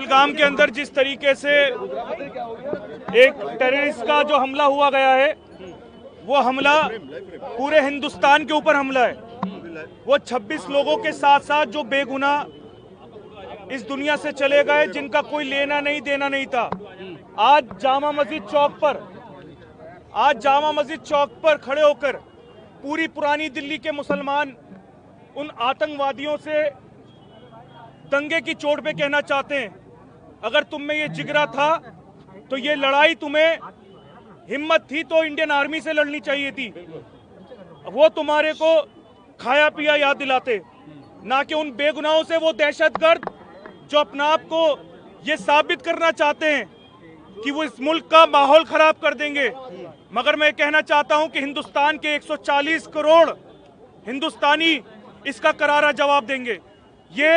पहलगाम के अंदर जिस तरीके से एक टेररिस्ट का जो हमला हुआ गया है, वो हमला पूरे हिंदुस्तान के ऊपर हमला है। वो 26 लोगों के साथ साथ जो बेगुनाह इस दुनिया से चले गए, जिनका कोई लेना नहीं देना नहीं था। आज जामा मस्जिद चौक पर खड़े होकर पूरी पुरानी दिल्ली के मुसलमान उन आतंकवादियों से दंगे की चोट पे कहना चाहते हैं, अगर तुम में ये जिगरा था तो ये लड़ाई, तुम्हें हिम्मत थी तो इंडियन आर्मी से लड़नी चाहिए थी। वो तुम्हारे को खाया पिया याद दिलाते, ना कि उन बेगुनाहों से, वो दहशतगर्द जो अपना आप को ये साबित करना चाहते हैं कि वो इस मुल्क का माहौल खराब कर देंगे। मगर मैं कहना चाहता हूं कि हिंदुस्तान के 140 करोड़ हिंदुस्तानी इसका करारा जवाब देंगे। ये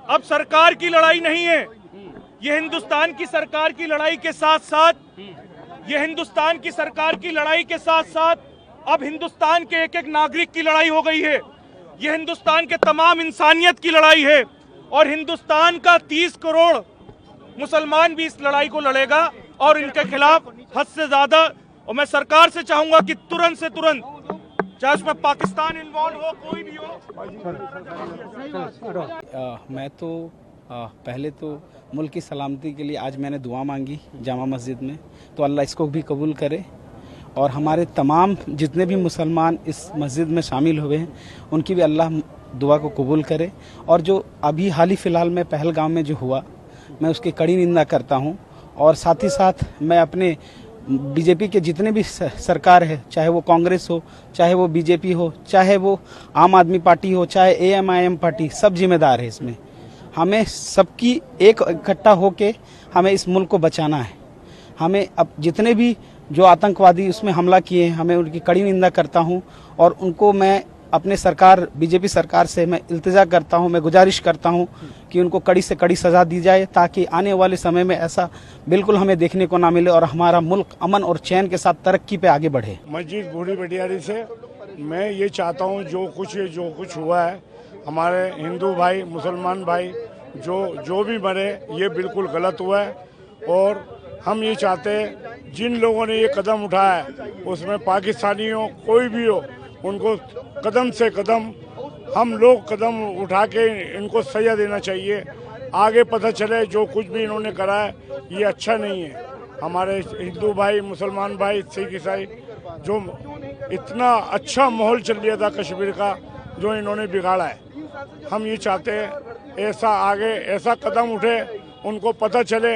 अब सरकार की लड़ाई नहीं है, ये हिंदुस्तान की सरकार की लड़ाई के साथ साथ, अब हिंदुस्तान के एक एक नागरिक की लड़ाई हो गई है। ये हिंदुस्तान के तमाम इंसानियत की लड़ाई है और हिंदुस्तान का 30 करोड़ मुसलमान भी इस लड़ाई को लड़ेगा और इनके खिलाफ हद से ज्यादा। और मैं सरकार से चाहूंगा कि तुरंत से तुरंत, चाहे उसमें पाकिस्तान इन्वॉल्व हो, कोई भी हो। मैं तो पहले तो मुल्क की सलामती के लिए आज मैंने दुआ मांगी जामा मस्जिद में, तो अल्लाह इसको भी कबूल करे और हमारे तमाम जितने भी मुसलमान इस मस्जिद में शामिल हुए हैं उनकी भी अल्लाह दुआ को कबूल करे। और जो अभी हाल ही फ़िलहाल में पहलगाम में जो हुआ, मैं उसकी कड़ी निंदा करता हूं। और साथ ही साथ मैं अपने बीजेपी के जितने भी सरकार है, चाहे वो कांग्रेस हो, चाहे वो बीजेपी हो, चाहे वो आम आदमी पार्टी हो, चाहे AMIM पार्टी, सब जिम्मेदार है इसमें। हमें सबकी एक इकट्ठा होके हमें इस मुल्क को बचाना है। हमें अब जितने भी जो आतंकवादी उसमें हमला किए हैं, हमें उनकी कड़ी निंदा करता हूं और उनको मैं अपने सरकार, बीजेपी सरकार से मैं इल्तिजा करता हूं, मैं गुजारिश करता हूं कि उनको कड़ी से कड़ी सजा दी जाए, ताकि आने वाले समय में ऐसा बिल्कुल हमें देखने को ना मिले और हमारा मुल्क अमन और चैन के साथ तरक्की पे आगे बढ़े। मस्जिद बूढ़ी बटियारी से मैं ये चाहता हूं, जो कुछ हुआ है, हमारे हिंदू भाई, मुसलमान भाई जो भी मरे, ये बिल्कुल गलत हुआ है। और हम ये चाहते हैं जिन लोगों ने ये कदम उठाया है, उसमें पाकिस्तानी हो, कोई भी हो, उनको कदम से कदम हम लोग कदम उठा के इनको सजा देना चाहिए। आगे पता चले जो कुछ भी इन्होंने करा है ये अच्छा नहीं है। हमारे हिंदू भाई, मुसलमान भाई, सिख ईसाई, जो इतना अच्छा माहौल चल रहा था कश्मीर का, जो इन्होंने बिगाड़ा है। हम ये चाहते हैं ऐसा कदम उठे, उनको पता चले,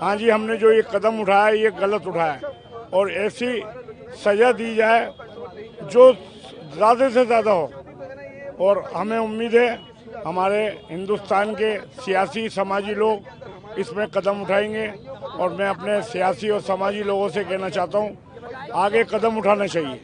हाँ जी हमने जो ये कदम उठाया ये गलत उठाया है, और ऐसी सजा दी जाए जो ज़्यादा से ज़्यादा हो। और हमें उम्मीद है हमारे हिंदुस्तान के सियासी समाजी लोग इसमें कदम उठाएंगे। और मैं अपने सियासी और समाजी लोगों से कहना चाहता हूँ, आगे कदम उठाना चाहिए।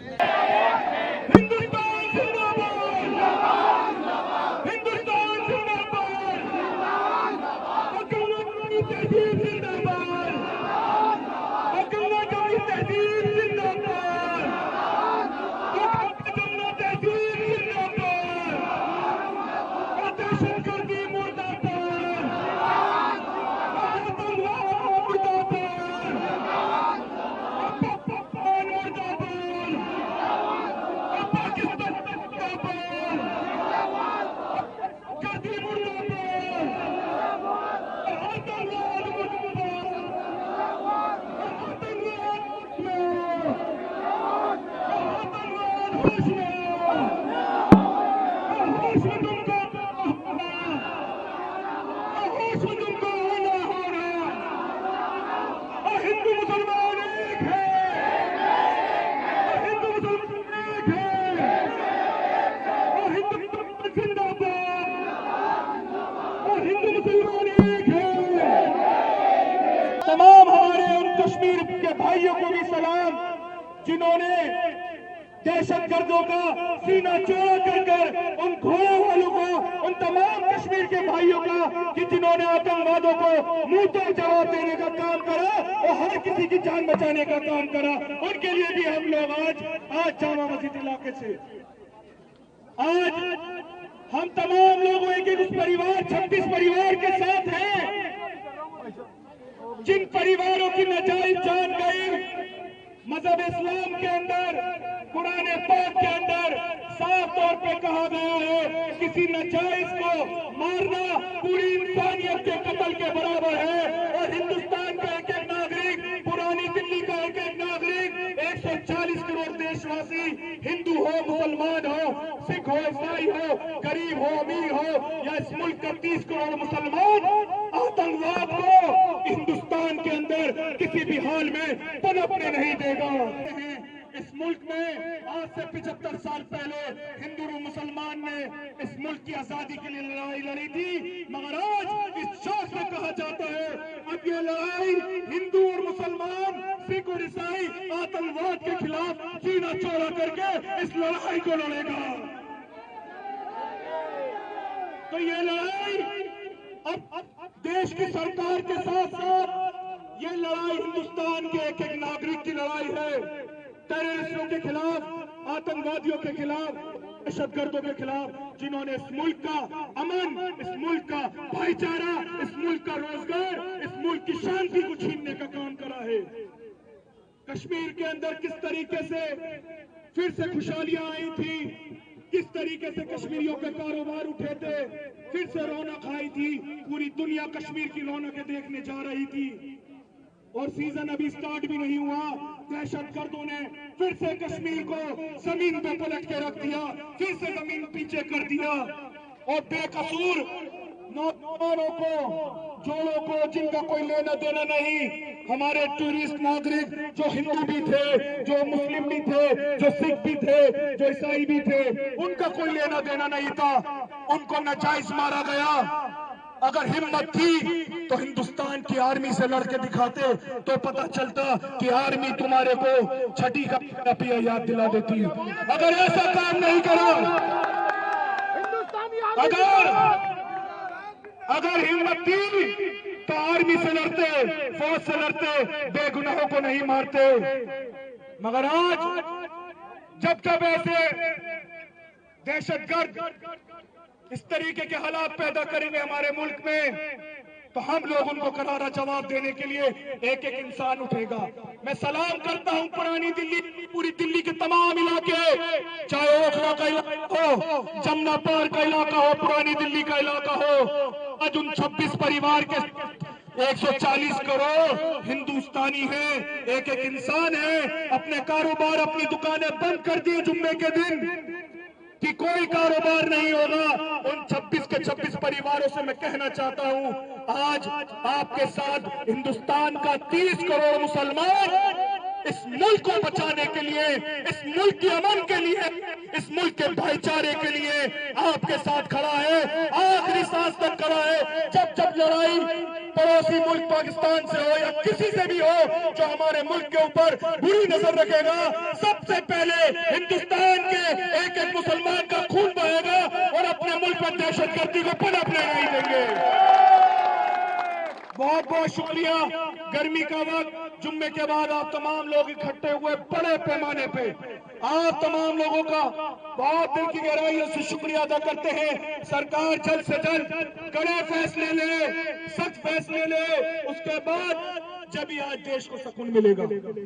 तमाम हमारे उन कश्मीर के भाइयों को भी सलाम, जिन्होंने दहशतगर्दों का सीना चौड़ा कर उन घोड़ों वालों को, उन तमाम कश्मीर के भाइयों का, कि जिन्होंने आतंकवादों को मुंह तोड़ जवाब देने का काम करा और हर किसी की जान बचाने का काम करा, उनके लिए भी हम लोग आज जामा मस्जिद इलाके से हम तमाम लोग एक परिवार, 36 परिवार के साथ हैं। जिन परिवारों की नाजायज जान गई, मजहब इस्लाम के अंदर, कुरान पाक के अंदर साफ तौर पे कहा गया है किसी नाजायज को मारना पूरी इंसानियत के कत्ल के बराबर है। और हिंदुस्तान का एक एक नागरिक, पुरानी दिल्ली का एक एक नागरिक, 140 करोड़ देशवासी, हिंदू हो मुसलमान हो, सिख हो ईसाई हो, गरीब हो अमीर हो, या इस मुल्क का 30 करोड़ मुसलमान आतंकवाद को हिंदुस्तान के अंदर किसी भी हाल में पनपने नहीं देगा। इस मुल्क में आज से 75 साल पहले हिंदू और मुसलमान ने इस मुल्क की आजादी के लिए लड़ाई लड़ी थी, मगर आज इस शौक से कहा जाता है अब ये लड़ाई हिंदू और मुसलमान, सिख और ईसाई आतंकवाद के खिलाफ सीना चौड़ा करके इस लड़ाई को लड़ेगा। तो ये लड़ाई अब देश की सरकार के साथ साथ ये लड़ाई हिंदुस्तान के एक एक नागरिक की लड़ाई है। टेररिस्टों के खिलाफ, आतंकवादियों के खिलाफ, दहशतगर्दों के खिलाफ, जिन्होंने इस मुल्क का अमन, इस मुल्क का भाईचारा, इस मुल्क का रोजगार, इस मुल्क की शांति को छीनने का काम करा है। कश्मीर के अंदर किस तरीके से फिर से खुशहालियां आई थी, किस तरीके से कश्मीरियों के कारोबार उठे थे, फिर से रौनक आई थी, पूरी दुनिया कश्मीर की रौनकें देखने जा रही थी। और सीजन अभी स्टार्ट भी नहीं हुआ, दहशतगर्दों ने फिर से कश्मीर को जमीन पे पलट के रख दिया, फिर से जमीन पीछे कर दिया। और बेकसूर नौजवानों को, जोड़ों को, जिनका कोई लेना देना नहीं, हमारे टूरिस्ट नागरिक जो हिंदू भी थे, जो मुस्लिम भी थे, जो सिख भी थे, जो ईसाई भी थे, उनका कोई लेना देना नहीं था, उनको नाजायज मारा गया। अगर हिम्मत थी तो हिंदुस्तान की आर्मी से लड़के दिखाते तो पता चलता कि आर्मी तुम्हारे को छठी का पिया याद दिला देती। अगर ऐसा काम नहीं करा, अगर हिम्मत थी तो आर्मी से लड़ते, फौज से लड़ते, बेगुनाहों को नहीं मारते। मगर आज जब ऐसे दहशतगर्द इस तरीके के हालात पैदा करेंगे हमारे मुल्क में, तो हम लोग उनको करारा जवाब देने के लिए एक एक इंसान उठेगा। मैं सलाम करता हूं पुरानी दिल्ली, पूरी दिल्ली के तमाम इलाके, चाहे ओखला का इलाका हो, जमुना पार का इलाका हो, पुरानी दिल्ली का इलाका हो। आज उन 26 परिवार के 140 करोड़ हिंदुस्तानी हैं, एक एक इंसान है, अपने कारोबार, अपनी दुकानें बंद कर दिए जुम्मे के दिन कि कोई कारोबार नहीं होगा। उन 26 के 26 परिवारों से मैं कहना चाहता हूं, आज आपके साथ हिंदुस्तान का 30 करोड़ मुसलमान इस मुल्क को बचाने के लिए, इस मुल्क के अमन के लिए, इस मुल्क के भाईचारे के लिए आपके साथ खड़ा है, आखिरी सांस तक खड़ा है। जब लड़ाई पड़ोसी मुल्क पाकिस्तान से हो या किसी से भी हो जो हमारे मुल्क के ऊपर बुरी नजर रखेगा, सबसे पहले हिंदुस्तान के एक एक मुसलमान का खून बहेगा और अपने मुल्क में दहशतगर्दी को पनपने नहीं देंगे। बहुत बहुत शुक्रिया। गर्मी का वक्त, जुम्मे के बाद आप तमाम लोग इकट्ठे हुए बड़े पैमाने पे, आप तमाम लोगों का बहुत दिल की गहराइयों से शुक्रिया अदा करते हैं। सरकार जल्द से जल्द कड़े फैसले ले, सख्त फैसले ले, उसके बाद जब ही आज देश को सुकून मिलेगा।